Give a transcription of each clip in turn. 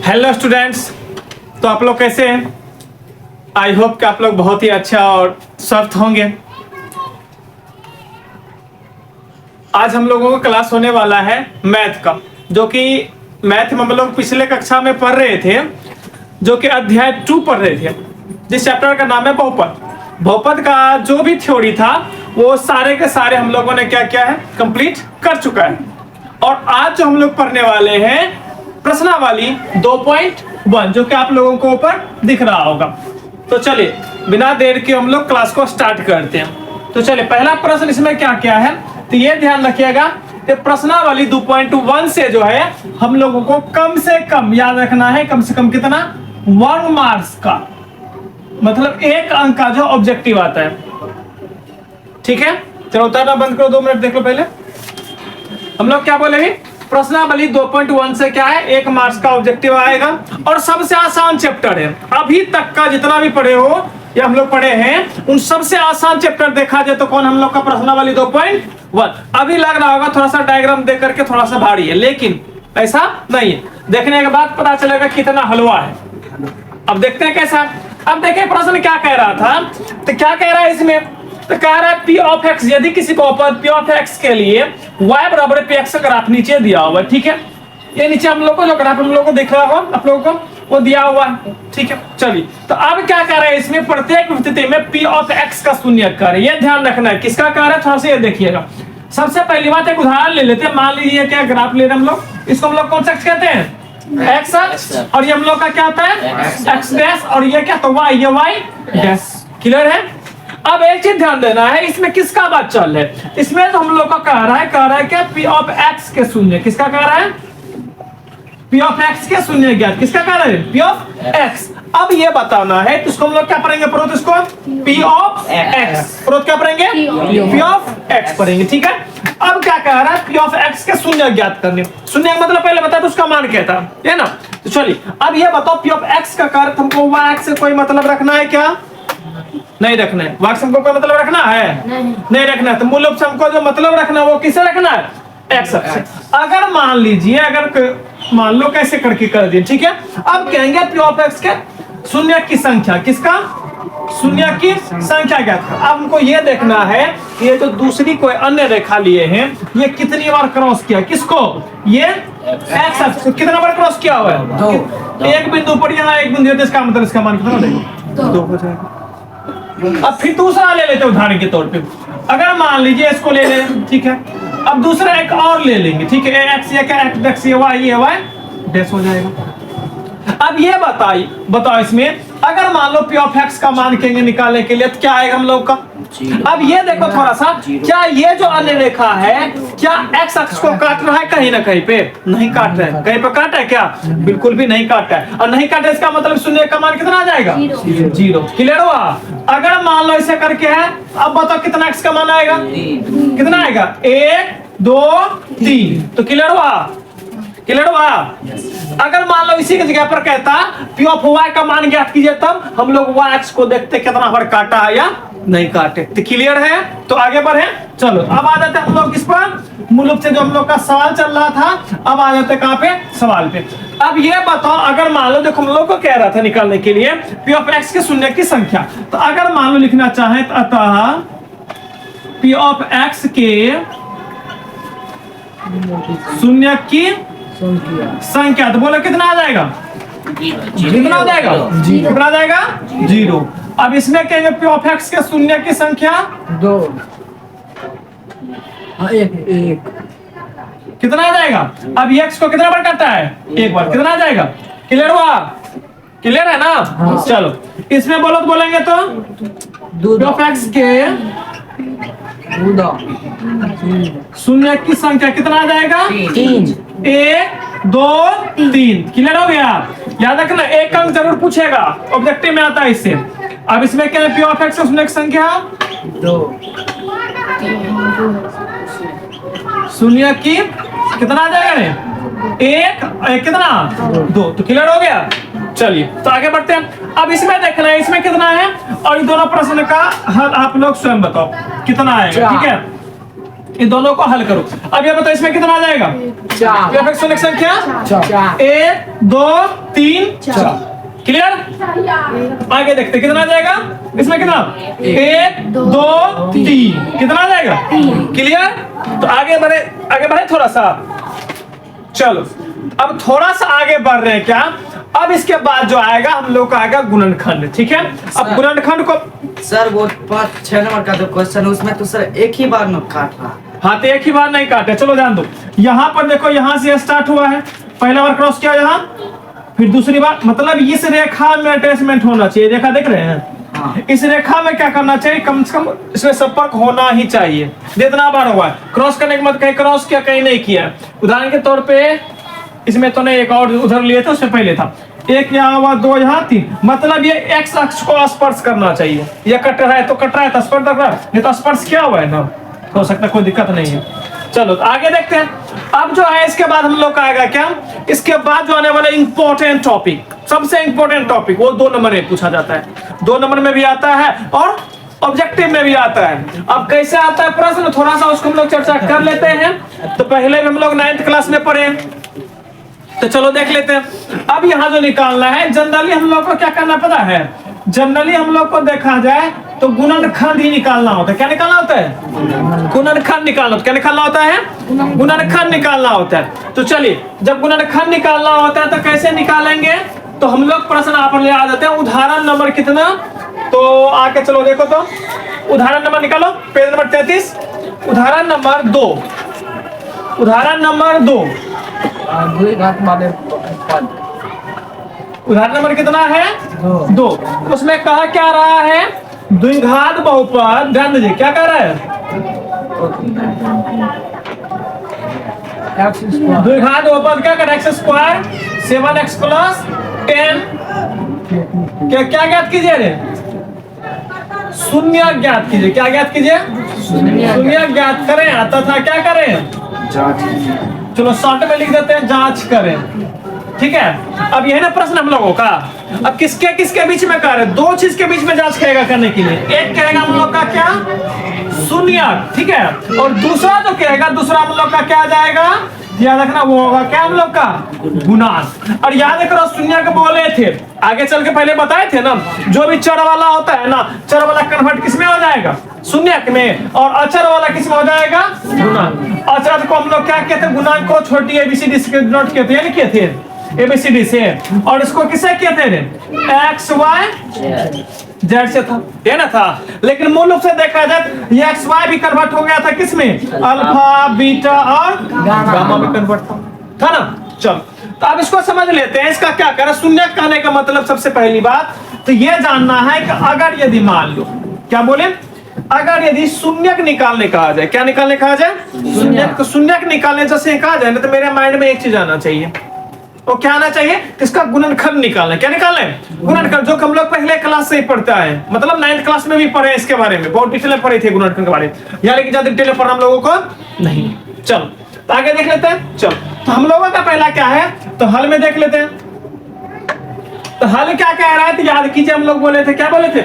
Hello students, तो आप लोग कैसे हैं? आई होप कि आप लोग बहुत ही अच्छा और स्वस्थ होंगे। आज हम लोगों का क्लास होने वाला है मैथ का, जो कि मैथ में हम लोग पिछले कक्षा में पढ़ रहे थे, जो कि अध्याय 2 पढ़ रहे थे, जिस चैप्टर का नाम है बहुपद। बहुपद का जो भी थ्योरी था वो सारे के सारे हम लोगों ने क्या किया है, कंप्लीट कर चुका है। और आज जो हम लोग पढ़ने वाले हैं प्रश्नावली 2.1, जो कि आप लोगों को ऊपर दिख रहा होगा। तो चलिए बिना देर के हम लोग क्लास को स्टार्ट करते हैं। तो चलिए, पहला प्रश्न इसमें क्या क्या है, तो ये ध्यान रखिएगा कि प्रश्नावली 2.1 से जो है हम लोगों को कम से कम याद रखना है, कम से कम कितना, 1 मार्क्स का, मतलब 1 अंक का जो ऑब्जेक्टिव आता है। ठीक है, चलो उतारना बंद करो, 2 मिनट देख लो। पहले हम लोग क्या बोलेंगे, प्रश्नावली 2.1 से क्या है, 1 मार्क्स का ऑब्जेक्टिव आएगा और सबसे आसान चैप्टर है अभी तक का, जितना भी पढ़े हो या हम लोग पढ़े हैं उन सबसे आसान चैप्टर देखा जाए तो कौन, हम लोग का प्रश्नावली 2.1। अभी लग रहा होगा थोड़ा सा डायग्राम देख करके थोड़ा सा भारी है, लेकिन ऐसा नहीं है। देखने के बाद पता चलेगा कितना हलवा है। अब देखते हैं कैसा। अब देखिए प्रश्न क्या कह रहा था, तो क्या कह रहा है इसमें, तो कह रहा है पी ऑफ एक्स, यदि किसी बहुपद पी ऑफ एक्स के लिए y बराबर पी एक्स का ग्राफ नीचे दिया हुआ है। ठीक है, ये नीचे हम लोग को जो ग्राफ हम लोग को दिख रहा हो आप लोगों को वो दिया हुआ है। ठीक है, चलिए तो अब क्या कह रहा है इसमें, प्रत्येक स्थिति में पी ऑफ एक्स का शून्य कर, ये ध्यान रखना है किसका कह रहा है, थोड़ा सा ये देखिएगा। सबसे पहली बात एक उदाहरण ले लेते हैं। मान लीजिए क्या ग्राफ ले रहे हम लोग, इसको हम लोग कौन सा कहते हैं, एक्स अक्ष, और ये हम लोग का क्या होता है, एक्स डैश, और ये क्या, तो वाई, ये वाई डैश। क्लियर है। अब एक चीज ध्यान देना है, इसमें किसका बात चल रहा है, इसमें तो हम लोग का कह रहा है क्या, पी ऑफ एक्स के शून्य, किसका कह रहा है, पी ऑफ एक्स के शून्य ज्ञात, किसका कह रहा है, पी ऑफ एक्स। अब ये बताना है तो इसको हम लोग क्या पढ़ेंगे, प्रोत इसको पी ऑफ एक्स, प्रोत क्या पढ़ेंगे, पी ऑफ एक्स पढ़ेंगे। ठीक है, अब क्या कह रहा है, पी ऑफ एक्स के शून्य ज्ञात करने। शून्य मतलब पहले बता तो उसका मान क्या था, है ना। तो चलिए अब ये बताओ, पी ऑफ एक्स का कार्य हमको वाई एक्स से कोई मतलब रखना है क्या, नहीं रखना है। वाक्य हमको कोई मतलब रखना है, नहीं रखना है। तो मूल रूप से हमको जो मतलब रखना है वो किसे रखना है, एक्स अक्ष। अगर मान लीजिए, अगर मान लो कैसे करके कर दिए। ठीक है, अब कहेंगे पी ऑफ एक्स के शून्य की संख्या, किसका, शून्य की संख्या क्या था। अब हमको ये देखना है ये जो दूसरी कोई अन्य रेखा लिए हैं ये कितनी बार क्रॉस किया, किसको, ये एक्स अक्ष कितना बार क्रॉस किया हुआ है, एक बिंदु पर यहाँ एक बिंदु, इसका मतलब इसका मान कितना देगा, 2 हो जाएगा। अब फिर दूसरा ले लेते उदाहरण के तौर पे, अगर मान लीजिए इसको ले ले। ठीक है, अब दूसरा एक और ले लेंगे। ठीक है, एक्स, ये क्या एक्स, ये वाई डैश हो जाएगा। अब ये बताओ इसमें अगर मान लो पी ऑफ एक्स का मान कहेंगे निकालने के लिए तो क्या आएगा हम लोग का। अब ये देखो थोड़ा सा, क्या ये जो अन्य रेखा है क्या एक्स अक्ष को काट रहा है, कहीं ना कहीं पे नहीं काट रहा है, कहीं पे काटा है क्या, बिल्कुल भी नहीं काटा है। और नहीं काटा इसका मतलब शून्य का मान कितना आ जाएगा, 0। क्लियर हुआ। अगर मान लो ऐसे करके है, अब बताओ कितना एक्स का मान आएगा, कितना आएगा, 1 2 3। तो क्लियर हुआ, क्लियर हुआ। अगर मान लो इसी की जगह पर कहता पी ऑफ वाई का मान ज्ञात कीजिए, तब हम लोग वाई एक्स को देखते कितना बार काटा है या नहीं काटे। तो क्लियर है, तो आगे बढ़े। चलो अब आ जाते हैं हम लोग किस पर, मूल रूप से जो हम लोग का सवाल चल रहा था, अब आ जाते हैं कहां पे, सवाल पे। अब ये बताओ, अगर मान लो देखो हम लोग को कह रहा था निकालने के लिए पी ऑफ एक्स के शून्य की संख्या, तो अगर मान लो लिखना चाहे तो अतः पी ऑफ एक्स के शून्य की संख्या, तो बोलो कितना आ जाएगा, कितना आ जाएगा, कितना आ जाएगा, 0। अब इसमें कहेंगे पी ऑफ एक्स के शून्य की संख्या 2, 1 कितना आ जाएगा। अब एक्स को कितना बार काटता है, 1 बार, कितना आ जाएगा। क्लियर हुआ, क्लियर है ना। हाँ। चलो इसमें बोलो तो बोलेंगे तो पी ऑफ एक्स के शून्य की संख्या कितना आ जाएगा, 3 1 2 3। क्लियर हो गया। याद रखना एक अंक जरूर पूछेगा, ऑब्जेक्टिव में आता है इससे। अब इसमें क्या है, पी ऑफ एक्स शून्य की संख्या 2 शून्य की कितना आ जाएगा, 1 कितना 2। तो क्लियर हो गया। चलिए तो आगे बढ़ते हैं। अब इसमें देखना है इसमें कितना है, और इन दोनों प्रश्न का हल आप लोग स्वयं बताओ कितना आएगा। ठीक है, इन दोनों को हल करो। अब ये बताओ इसमें कितना आ जाएगा? 4 परफेक्ट संख्या क्या? 4 1 2 3 4। क्लियर? आगे देखते कितना आ जाएगा इसमें? कितना? 1 2 3। कितना आ जाएगा? क्लियर? तो आगे बढ़े थोड़ा सा। चलो अब थोड़ा सा आगे बढ़ रहे हैं क्या? अब इसके बाद जो आएगा हम लोग का आएगा गुणनखंड। ठीक है, अब गुणनखंड को सर वो 5-6 नंबर का जो क्वेश्चन उसमें तो सर एक ही बार में काट रहा। हाँ तो एक ही बार नहीं काटे। चलो ध्यान दो, यहाँ पर देखो, यहाँ से स्टार्ट हुआ है, पहला बार क्रॉस किया यहाँ, फिर दूसरी बार, मतलब इस रेखा में अटैचमेंट होना चाहिए। रेखा देख रहे हैं? हाँ। इस रेखा में क्या करना चाहिए? कम से कम इसमें संपर्क होना ही चाहिए। जितना बार हुआ है क्रॉस करने के बाद कहीं क्रॉस किया कहीं नहीं किया। उदाहरण के तौर पे इसमें तो नहीं, एक और उधर लिए थे उससे पहले था, 1 यहाँ हुआ, 2 यहाँ, 3, मतलब ये एक्स अक्ष को स्पर्श करना चाहिए। ये कट रहा है तो कट रहा है, तो स्पर्श कर रहा है, नहीं तो स्पर्श क्या हुआ है ना, हो सकता है कोई दिक्कत नहीं है। चलो तो आगे देखते हैं। अब जो है इसके बाद हम लोग का आएगा क्या? इसके बाद जो आने वाला इंपॉर्टेंट टॉपिक, सबसे इंपॉर्टेंट टॉपिक, वो 2 नंबर में पूछा जाता है। 2 नंबर में भी आता है और ऑब्जेक्टिव में भी आता है। अब कैसे आता है प्रश्न, थोड़ा सा उसको हम लोग चर्चा कर लेते हैं। तो पहले भी हम लोग 9th क्लास में पढ़े, तो चलो देख लेते हैं। अब यहाँ जो निकालना है, जनरली हम लोग को क्या करना पता है? जनरली हम लोग को देखा जाए तो गुणनखंड ही निकालना होता है। क्या निकालना होता है? गुणनखंड निकालना। क्या निकालना होता है? गुणनखंड निकालना होता है। तो चलिए, जब गुणनखंड निकालना होता है तो कैसे निकालेंगे? तो हम लोग प्रश्न आप याद देते हैं। उदाहरण नंबर कितना, तो आके चलो देखो, तो उदाहरण नंबर निकालो, पेज नंबर 33, उदाहरण नंबर 2। उदाहरण नंबर 2, द्विघात वाले पद। उदाहरण नंबर कितना है? 2। उसमें कहा क्या रहा है? द्विघात बहुपद। ध्यान दीजिए क्या कह रहा है? द्विघात बहुपद क्या कर रहा है? x स्क्वायर 7x प्लस 10 क्या ज्ञात कीजिए रे? शून्य ज्ञात कीजिए। क्या ज्ञात कीजिए? शून्य ज्ञात करें। आता था क्या करें? चलो शॉर्ट में लिख देते हैं, जांच करें। ठीक है, अब यह ना प्रश्न हम लोगों का। अब किसके किसके बीच में कर रहे? 2 चीज के बीच में जांच करेगा करने के लिए। एक कहेगा हम लोग का क्या? शून्य। ठीक है, और दूसरा जो कहेगा, दूसरा हम लोग का क्या आ जाएगा? याद रखना, वो होगा क्या हम लोग का? गुणांक। और याद करो शून्य के बोले थे, आगे चल के पहले बताए थे ना, जो भी चर वाला होता है ना, चर वाला कन्वर्ट किस में हो जाएगा? शून्य में। और अचर वाला किस में हो जाएगा? गुणांक। अचर को हम लोग क्या कहते हैं? गुणांक को छोटी एबीसीडी से नोट किए थे, ये लिखे थे एबीसीडी से। और इसको किससे किए थे? एक्स वाई जेड से था, ये ना था। लेकिन मूल रूप से देखा जाए ये एक्स वाई भी कन्वर्ट हो गया था किसमें? अल्फा बीटा और गामा में कन्वर्ट था ना। चलो तो अब इसको समझ लेते हैं। इसका क्या करें? शून्य कहने का मतलब सबसे पहली बात तो ये जानना है कि अगर यदि मान लो, क्या बोले, अगर यदि शून्यक निकालने कहा जाए, क्या निकालने कहा जाए? शून्यक। तो शून्यक निकालने जैसे कहा जाए ना, तो मेरे माइंड में एक चीज आना चाहिए, वो क्या आना चाहिए? इसका गुणनखंड निकालना। क्या निकालना है? गुणनखंड, जो हम लोग पहले क्लास से ही पढ़ता है, मतलब 9th क्लास में भी पढ़े इसके बारे में, बहुत डिटेल में पढ़े थे गुणनखंड के बारे में, या लेकिन ज्यादा डिटेल में पढ़ना हम लोगों को नहीं। चलो तो आगे देख लेते हैं। चलो तो हम लोगों का पहला क्या है, तो हल में देख लेते हैं। तो हल क्या कह रहा है? तो याद कीजिए, हम लोग बोले थे, क्या बोले थे?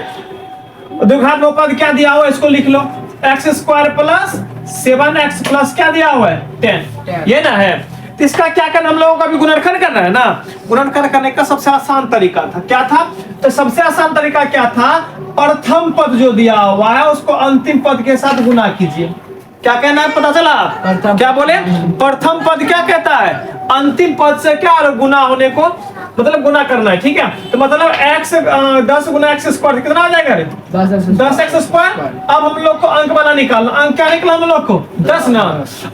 द्विघात बहुपद क्या दिया हुआ है, इसको लिख लो, x square plus 7x plus क्या दिया हुआ है? 10। ये ना है। तो इसका क्या करना, हम लोगों का भी गुणनखंड करना है ना। गुणनखंड करने का सबसे आसान तरीका था, क्या था? तो सबसे आसान तरीका क्या था? प्रथम पद जो दिया हुआ है उसको अंतिम पद के साथ गुना कीजिए। क्या कहना है, पता चला? क्या बोले? प्रथम पद क्या कहता है? अंतिम पद से क्या गुना होने को, मतलब गुना करना है। ठीक है, तो मतलब x 10 गुना x स्क्वायर कितना आ जाएगा? 10x square. अब हम लोग को अंक वाला निकालना। अंक क्या निकला हम लोग को? 10 ना।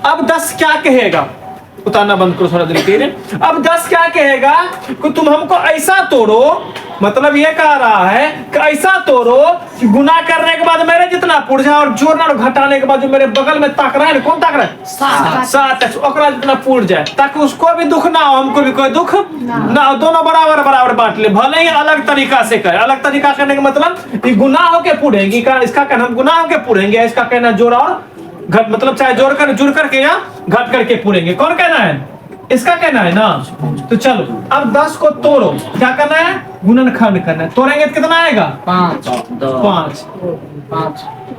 अब 10 क्या कहेगा? उतारना बंद करो थोड़ा देर। अब 10 क्या कहेगा कि तुम हमको ऐसा तोड़ो, मतलब ये कह रहा है कि ऐसा तोड़ो कि गुना करने के बाद मेरे जितना पुड़ जाए, और जोड़ना और घटाने के बाद जो मेरे बगल में ताक रहा है, कौन ताक रहा है? 7 ओकरा जितना पुड़ जाए, ताकि उसको भी दुख ना हो, हमको भी कोई दुख ना हो, दोनों बराबर बराबर बांट ले। भले ही अलग तरीका से करे। अलग तरीका करने का मतलब गुना होके पुड़ेंगे, इसका कहना गुना होके पुड़ेंगे, इसका कहना जोड़ और घट, मतलब चाहे जोड़ कर जुड़ करके या घट करके पूरेंगे। कौन कहना है? इसका कहना है ना। तो चलो अब 10 को तोड़ो, क्या करना है? गुणनखंड करना है। तोड़ेंगे तो कितना आएगा? 5।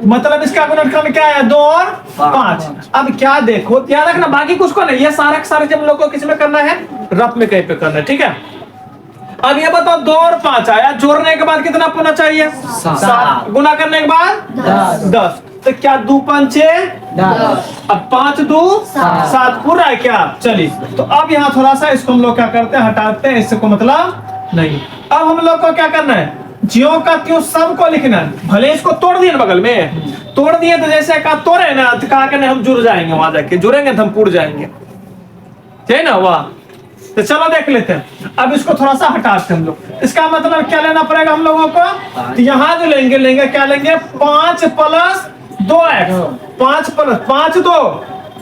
मतलब इसका गुणनखंड क्या है 2 और 5। अब क्या देखो ध्यान रखना, बाकी कुछ को नहीं, ये सारा सारे जब लोग को किस में करना है, रफ में कहीं पे करना है, ठीक है। अब ये बताओ 2 और 5 आया, जोड़ने के बाद कितना होना चाहिए 7, गुना करने के बाद 10, तो क्या 2 5 6, अब 5 2 7 पूरा है क्या। चलिए तो अब यहाँ थोड़ा सा इसको हम लोग क्या करते हैं, हटाते हैं, इससे को मतलब नहीं। अब हम लोग को क्या करना है, ज्यों का त्यों सबको लिखना है। भले इसको तोड़ दिए बगल में, तोड़ दिए तो जैसे कहा तोड़े ना, तो कहा कि नहीं हम जुड़ जाएंगे, वहां जाके जुड़ेंगे तो हम पूर जाएंगे, ठीक है ना। वाह, तो चलो देख लेते हैं। अब इसको थोड़ा सा हटाते हैं हम लोग। इसका मतलब क्या लेना पड़ेगा हम लोगों को, तो यहाँ जो लेंगे क्या लेंगे 5 प्लस 2x, 5 प्लस 5 2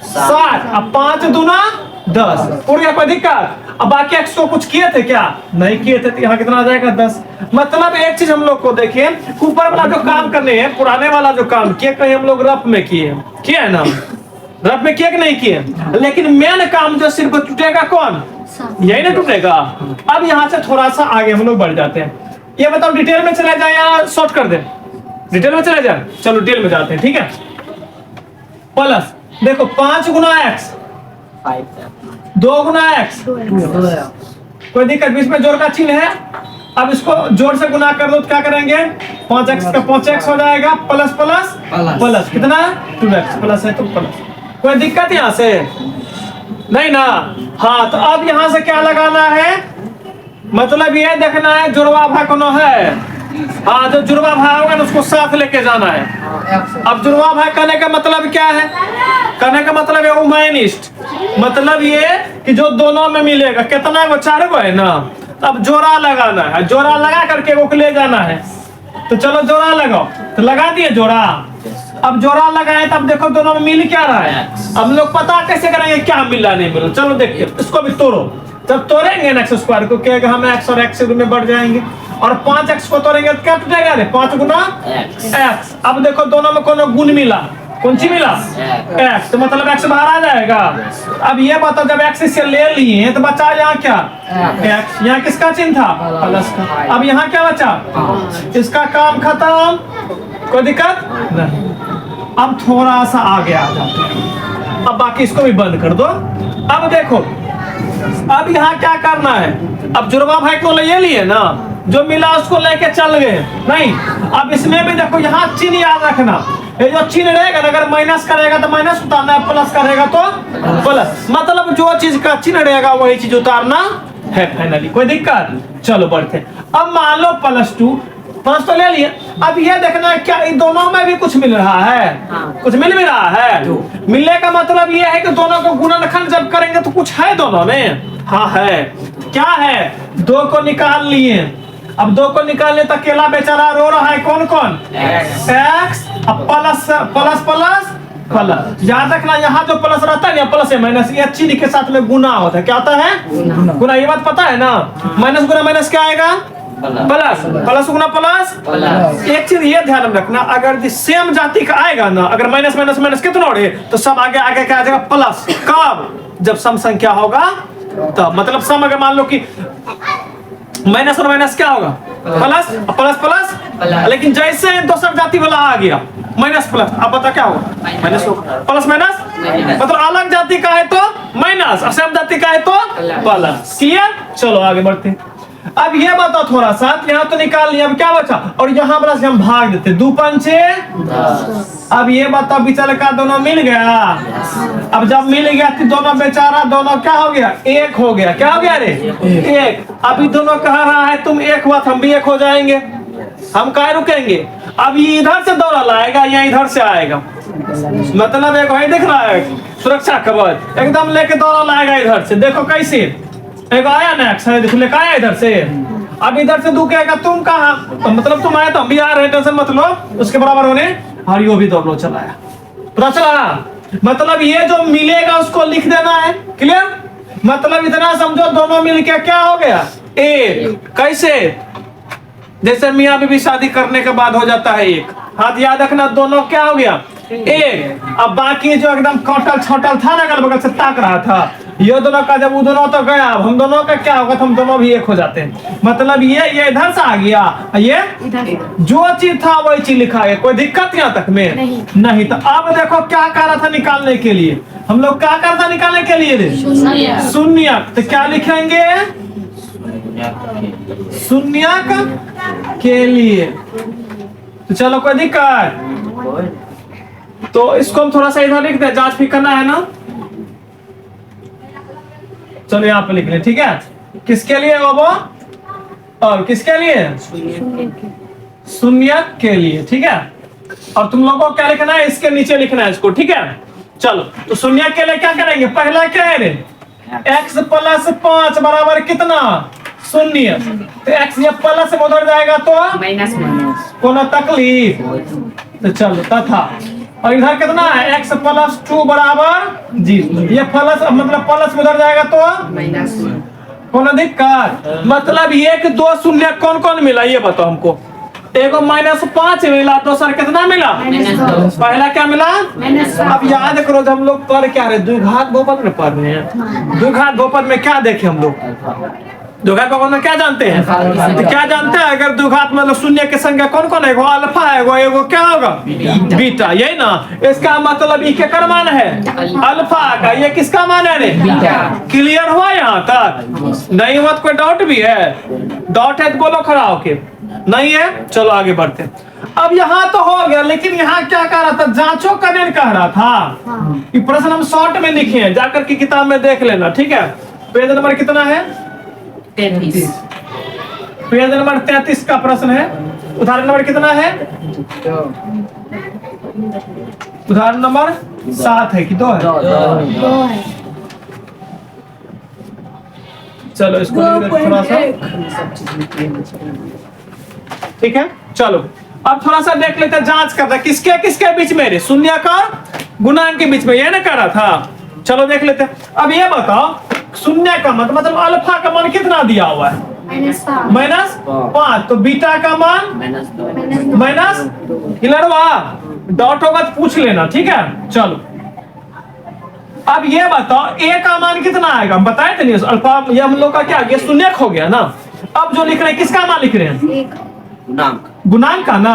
7, अब 5 दूना 10, पूरी कोई दिक्कत। अब बाकी x को कुछ किए थे क्या, नहीं किए थे, तो यहाँ कितना आ जाएगा 10। मतलब एक चीज हम लोग को देखिए, ऊपर वाला जो काम करने हैं, पुराने वाला जो काम किए, कहीं हम लोग रफ में किए है ना, रफ में किए कि नहीं किए, लेकिन मेन काम जो सिर्फ टूटेगा कौन, यही ना टूटेगा। अब यहाँ से थोड़ा सा आगे हम लोग बढ़ जाते हैं। ये बताओ डिटेल में चले जाए या शॉर्ट कर दे, डिटेल में चले जाए, चलो डिटेल में जाते हैं, ठीक है। प्लस देखो 5 गुना x, 2 गुना x, कोई दिक्कत, बीच में जोड़ का चिन्ह है। अब इसको जोड़ से गुना कर दो तो क्या करेंगे, 5x का 5x हो जाएगा, प्लस प्लस प्लस कितना 2x, प्लस है तो प्लस, कोई दिक्कत यहाँ से नहीं ना। हाँ, तो अब यहाँ से क्या लगाना है, मतलब ये देखना है जुड़वा भाग कौन है। हाँ, जो जुड़वा भाग होगा ना उसको साथ लेके जाना है। अब जुड़वा भाग करने का मतलब क्या है, करने का मतलब है उमैनिस्ट, मतलब ये कि जो दोनों में मिलेगा, कितना वो 4 को है ना। अब जोड़ा लगाना है, जोड़ा लगा करके वो ले जाना है। तो चलो जोड़ा लगाओ, तो लगा दिए जोड़ा। अब जोड़ा लगाए तब देखो दोनों में मिल क्या रहा है। अब लोग पता कैसे करेंगे क्या मिल रहा नहीं मिल रहा, चलो देखिए इसको भी तोड़ो। जब तोड़ेंगे ना एक्स स्क्वायर को, क्या हम एक्स और एक्स में बढ़ जाएंगे, और 5x को तोड़ेंगे तो क्या टूटेगा, 5 गुना x। अब देखो दोनों में कौन गुण मिला, कौन सी मिला x, तो मतलब x बाहर आ जाएगा। अब ये बताओ जब x से ले लिए तो बचा यहाँ क्या x, यहाँ किसका चिन्ह था प्लस का। अब यहाँ क्या बचा, इसका काम खत्म, कोई दिक्कत नहीं। अब थोड़ा सा आगे आ जाते हैं, अब बाकी इसको भी बंद कर दो। अब देखो अब यहाँ क्या करना है, अब जुड़वा भाई को ले लिए ना, जो मिला उसको लेके चल गए नहीं। अब इसमें भी देखो यहाँ चिन्ह याद रखना, ये जो चिन्ह रहेगा ना, अगर माइनस करेगा तो माइनस उतारना है, प्लस करेगा तो प्लस, मतलब जो चीज का चिन्ह रहेगा वही चीज उतारना है फाइनली, कोई दिक्कत। चलो बढ़ते। अब मान लो प्लस तो ले लिए। अब ये देखना है क्या इन दोनों में भी कुछ मिल रहा है, कुछ मिल भी रहा है। मिलने का मतलब ये है कि दोनों को गुणनखंड जब करेंगे तो कुछ है दोनों में, हाँ है। क्या है, 2 को निकाल लिए। अब 2 को निकालने तक अकेला बेचारा रो रहा है, कौन कौन x, अब प्लस प्लस प्लस प्लस, याद रखना यहाँ जो प्लस रहता है ना, प्लस है माइनस, ये चिन्ह के साथ में गुना होता है। क्या होता है गुना, ये बात पता है ना। माइनस गुना माइनस क्या आएगा, प्लस, प्लस गुना प्लस। एक चीज ये ध्यान में रखना, अगर सेम जाति का आएगा ना, अगर माइनस माइनस माइनस कितना हो रहे तो सब आगे आगे क्या आ जाएगा प्लस। कब, जब सम संख्या होगा तब, मतलब सम अगर मान लो कि माइनस और माइनस क्या होगा प्लस प्लस प्लस, लेकिन जैसे दूसरा जाति वाला आ गया माइनस प्लस, अब बता क्या होगा माइनस होगा, प्लस माइनस, मतलब अलग जाति का है तो माइनस और सेम जाति का है तो प्लस। क्लियर, चलो आगे बढ़ते। अब ये बताओ थोड़ा सा, यहाँ तो निकाल लिया, अब क्या बचा, और यहाँ पर हम भाग देते 2 5 6। अब ये बताओ बेचारा का दोनों मिल गया। अब जब मिल गया तो दोनों बेचारा दोनों क्या हो गया, एक हो गया। क्या हो गया रे, एक। अभी दोनों कह रहा है तुम एक हुआ, हम भी एक हो जाएंगे, हम कहाँ रुकेंगे। अब ये इधर से दौड़ा लाएगा या इधर से आएगा, मतलब एक वही दिख रहा है सुरक्षा कवच, एकदम लेके दौड़ा लाएगा इधर से। देखो कैसे, एक आया ना देखो लेकर आया इधर से। अब इधर से दू कहेगा तुम कहाँ, तो मतलब तुम आए तो हम भी आ रहे, टेंशन मत लो, उसके बराबर होने और यो भी दौड़ो चलाया, पता चला। मतलब ये जो मिलेगा उसको लिख देना है, क्लियर। मतलब इतना समझो दोनों मिलके क्या हो गया एक। कैसे, जैसे मियाँ बीवी शादी करने के बाद हो जाता है एक, हाथ याद रखना, दोनों क्या हो गया एक। अब बाकी जो एकदम कटल छटल था ना, अगल बगल से ताक रहा था, ये दोनों का जब वो दोनों तो गया, अब हम दोनों का क्या होगा, तो हम दोनों भी एक हो जाते हैं। मतलब ये इधर से आ गया, ये जो चीज था वही चीज लिखा है, कोई दिक्कत यहाँ तक में नहीं। तो अब देखो क्या कर रहा था निकालने के लिए, हम लोग क्या करता निकालने के लिए रे, शून्यक। तो क्या लिखेंगे, शून्यक के लिए। तो चलो कोई दिक्कत, तो इसको हम थोड़ा सा इधर लिख दे, जांच भी करना है ना। चलो यहाँ पे लिख ले, ठीक है। किसके लिए वो और किसके लिए, शून्यक के लिए, ठीक है। और तुम लोगों को क्या लिखना है, इसके नीचे लिखना है इसको, ठीक है। चलो तो शून्यक के लिए क्या करेंगे, पहला क्या है रे, x प्लस 5 बराबर कितना, शून्य। तो x ये प्लस में उधर जाएगा तो माइनस कोनो तकलीफ। तो चलो तथा, और इधर कितना है, x प्लस 2 बराबर 0। ये प्लस मतलब प्लस में उधर जाएगा तो माइनस, कोनो दिक्कत। मतलब एक दो शून्य कौन कौन मिला ये बताओ हमको। एगो -5 मिला, दूसरा कितना मिला, पहला क्या मिला, अब याद करो जब हम लोग पढ़ क्या रहे, द्विघात बहुपद में पढ़ रहे हैं। द्विघात बहुपद में क्या देखे हम लोग, द्विघात बहुपद में क्या जानते हैं, तो क्या जानते हैं, अगर द्विघात मतलब शून्य की संख्या कौन कौन है, एगो अल्फा है, एगो क्या होगा, बीटा, यही ना। इसका मतलब ई के मान है अल्फा का, ये किसका मान है रे, क्लियर हुआ यहाँ तक, नहीं हुआ तो कोई डाउट भी है, डाउट है तो बोलो खड़ा होके, नहीं है। चलो आगे बढ़ते। अब यहाँ तो हो गया, लेकिन यहाँ क्या कह रहा था, जांचो करने कह रहा था। ये प्रश्न हम शॉर्ट में लिखे हैं, जाकर के किताब में देख लेना, ठीक है। पेज नंबर कितना है, 33। पेज नंबर 33 का प्रश्न है। उदाहरण नंबर कितना है, उदाहरण नंबर 7 है कि 2 है, चलो इसको थोड़ा सा, ठीक है। चलो अब थोड़ा सा देख लेते हैं, जांच करते हैं किसके किसके बीच में, शून्य का गुणांक के बीच में, ये ना कर रहा था। चलो देख लेते हैं। अब ये बताओ शून्य का मतलब अल्फा का मान कितना दिया हुआ है, -5, तो बीटा का मान माइनस, हिलरवा डॉट होगा तो पूछ लेना, ठीक है। चलो अब ये बताओ ए का मान कितना आएगा, हम बताए थे नहीं, अल्फा ये हम लोग का क्या, ये शून्यक हो गया ना। अब जो लिख रहे हैं किसका मान लिख रहे हैं, गुणांक का ना।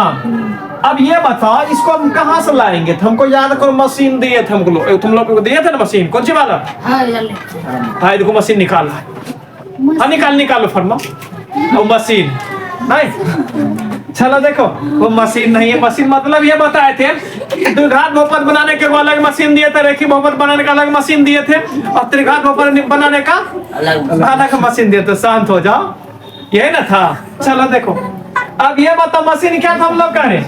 अब ये बताओ इसको हम कहाँ से लाएंगे, तो हमको याद करो मशीन दिए थे हमको, तुम लोग को दिए थे ना मशीन, कौन सी वाला, हाँ देखो मशीन निकाला है, हाँ निकालो फरमा, वो मशीन नहीं। चलो देखो वो मशीन नहीं है, मशीन मतलब ये बताए थे, द्विघात बहुपद बनाने के अलग मशीन दिए थे, रेखीय बहुपद बनाने का अलग मशीन दिए थे, और त्रिघात बहुपद बनाने का अलग मशीन दिए थे। शांत हो जाओ, यही ना था। चलो देखो अब ये बताओ मशीन क्या था हम लोग करें,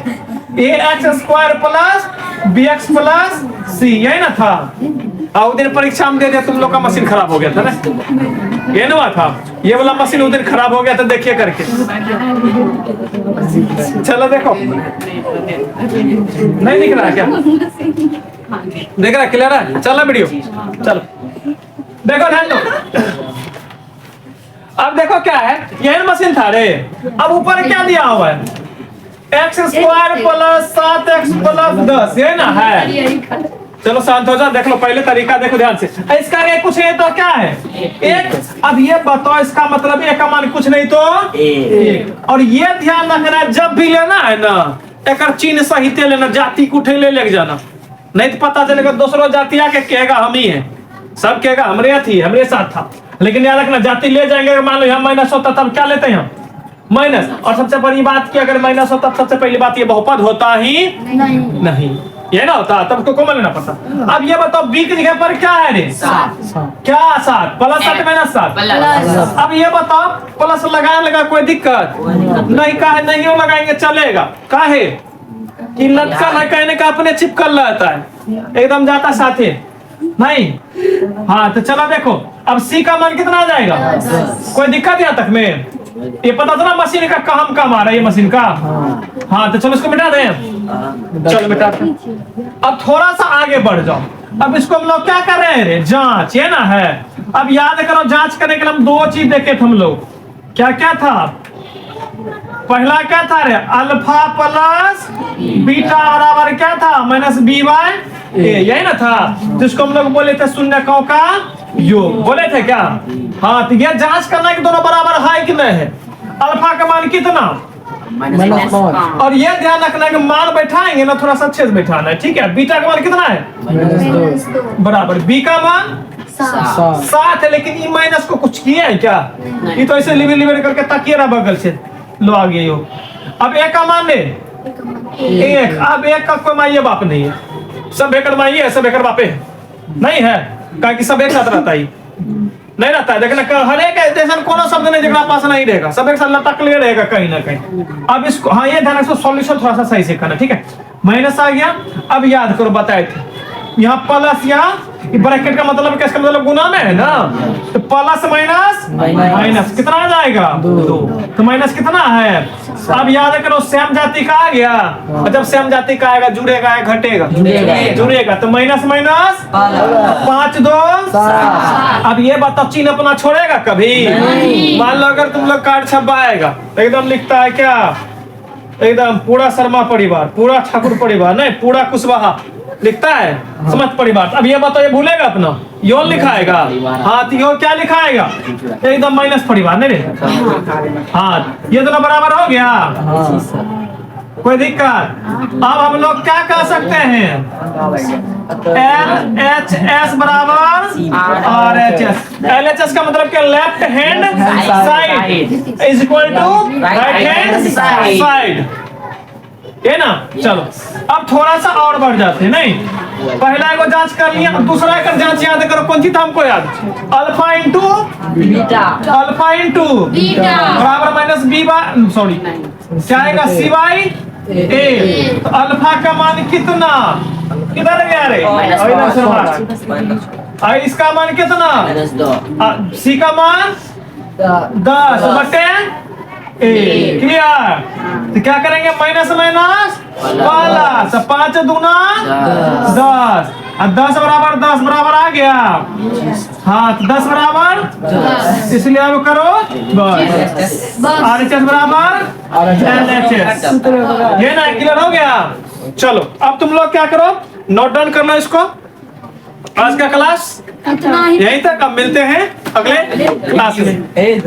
ax² plus bx plus c, यही ना था। और दिन परीक्षा में दे दिया, तुम लोग का मशीन खराब हो गया था ना, ये ना था, ये वाला मशीन उस दिन खराब हो गया था, देखिए करके। चलो देखो नहीं दिख रहा है क्या, देख रहा है, क्लियर है, चलो वीडियो, चलो देखो ध्यान दो। अब देखो क्या है, यही मशीन था रे। अब ऊपर क्या दिया हुआ है, x² प्लस 7x प्लस 10, ये ना है। चलो शांत हो जाओ, देख लो पहले तरीका देखो ध्यान से। इसका आगे कुछ नहीं तो क्या है, एक। अब ये बताओ इसका मतलब एक का मान कुछ नहीं तो एक। और ये ध्यान रखना जब भी लेना है ना, एक चिन्ह सहित लेना, जाति को उठे ले जाना, नहीं तो पता चलेगा दूसरो जाति आके कहेगा हम ही है, सब कहेगा हमरे थी, हमरे साथ था। लेकिन याद रखना जाति ले जाएंगे, मान लो यहाँ माइनस होता तब क्या लेते हैं हम, माइनस। और सबसे बड़ी बात की अगर माइनस होता सबसे पहली बात ये बहुपद होता ही नहीं, ये ना होता तब तो कॉमन लेना पड़ता। अब ये बताओ बी की जगह पर क्या है रे, क्या 7 प्लस 7 माइनस 7। अब ये बताओ प्लस लगा कोई दिक्कत नहीं, काहे नहीं हो लगाएंगे चलेगा, काहे कि लटकल है, कहने का अपने चिपकल रहता है, एकदम जाता साथे नहीं। हाँ तो चलो देखो अब सी का मान कितना आ जाएगा, कोई दिक्कत यहाँ तक में, ये पता चला मशीन का काम काम आ रहा है ये मशीन का। हाँ तो चलो इसको मिटा दें, चलो मिटा दें। अब थोड़ा सा आगे बढ़ जाओ, अब इसको हम लोग क्या कर रहे हैं रे, जांच, ये ना है। अब याद करो जांच करने के लिए हम दो चीज देखे थे हम लोग, क्या क्या था, पहला क्या था रे, अल्फा प्लस बीटा बराबर क्या था, -by यही ना था जिसको हम लोग बोले थे शून्यकों का योग, बोले थे क्या? हाँ, तो ये जांच करना है कि दोनों बराबर है कि नहीं है। अल्फा का मान कितना, माइनस 5 और ये ध्यान रखना है कि मान बैठाएंगे ना थोड़ा सा अच्छे से बैठाना है, ठीक है। बीटा का मान कितना है, माइनस 2 बराबर। बी का मान 7 है, लेकिन ये माइनस को कुछ किए हैं क्या? ये तो ऐसे लिबर लिबर करके तकिए रहा बगल से, लो आ गया यो। अब एक का मान ले, एक। अब एक का कोई माइए बाप नहीं है, सब एकड़ माइए है, सब एकड़ बापे है नहीं है, क्या कि सब एक साथ रहता ही नहीं रहता है। देखना हर एक ऐसा कोनो शब्द नहीं जगह पास नहीं रहेगा, सब एक साथ लटक ले रहेगा कहीं ना कहीं। अब इसको हाँ ये ध्यान रखो, सॉल्यूशन थोड़ा सा सही से करना, ठीक है। माइनस आ गया, अब याद करो बताए थे यहाँ प्लस, यहाँ ब्रैकेट का मतलब क्या, इसका मतलब गुना में है ना, तो प्लस माइनस माइनस कितना आ जाएगा 2, तो माइनस कितना है। अब याद करो श्याम जाति का आ गया, और जब श्याम जाति का आएगा जुड़ेगा या घटेगा, जुड़ेगा, तो माइनस माइनस 5 2 अब ये बताओ चिन्ह अपना छोड़ेगा कभी? मान लो अगर तुम लोग कार्ड छपवाएगा एकदम लिखता है क्या, एकदम पूरा शर्मा परिवार, पूरा ठाकुर परिवार, नहीं पूरा कुशवाहा लिखता है, समझ परिवार। अब ये बताओ ये भूलेगा अपना, योन लिखाएगा? हाँ, तो यो क्या लिखाएगा, एकदम माइनस परिवार नहीं रे। हाँ, ये दोनों बराबर हो गया, कोई दिक्कत? अब हम लोग क्या कह सकते हैं, LHS बराबर RHS। LHS का मतलब क्या, left hand side is equal to right hand side, है ना। चलो अब थोड़ा सा और बढ़ जाते हैं, नहीं पहला को जांच कर लिया, दूसरा का जांच याद करो, कौन सी था हमको याद, alpha into beta, alpha into beta बराबर माइनस बी बाय, सॉरी क्या आएगा, सी बाई ए। तो अल्फा का मान कितना, किधर गया रे, और इसका मान कितना, सी का मान 10 बटे ए, क्लियर। तो क्या करेंगे, माइनस माइनस प्लस, 5 दूना 10, और 10 बराबर 10 बराबर आ गया, हाँ तो 10 बराबर, इसलिए अब करो बस RHS बराबर LHS, ये ना क्लियर हो गया। चलो अब तुम लोग क्या करो, नोट डाउन कर लो इसको। आज का क्लास यहीं तक, अब मिलते हैं अगले क्लास में।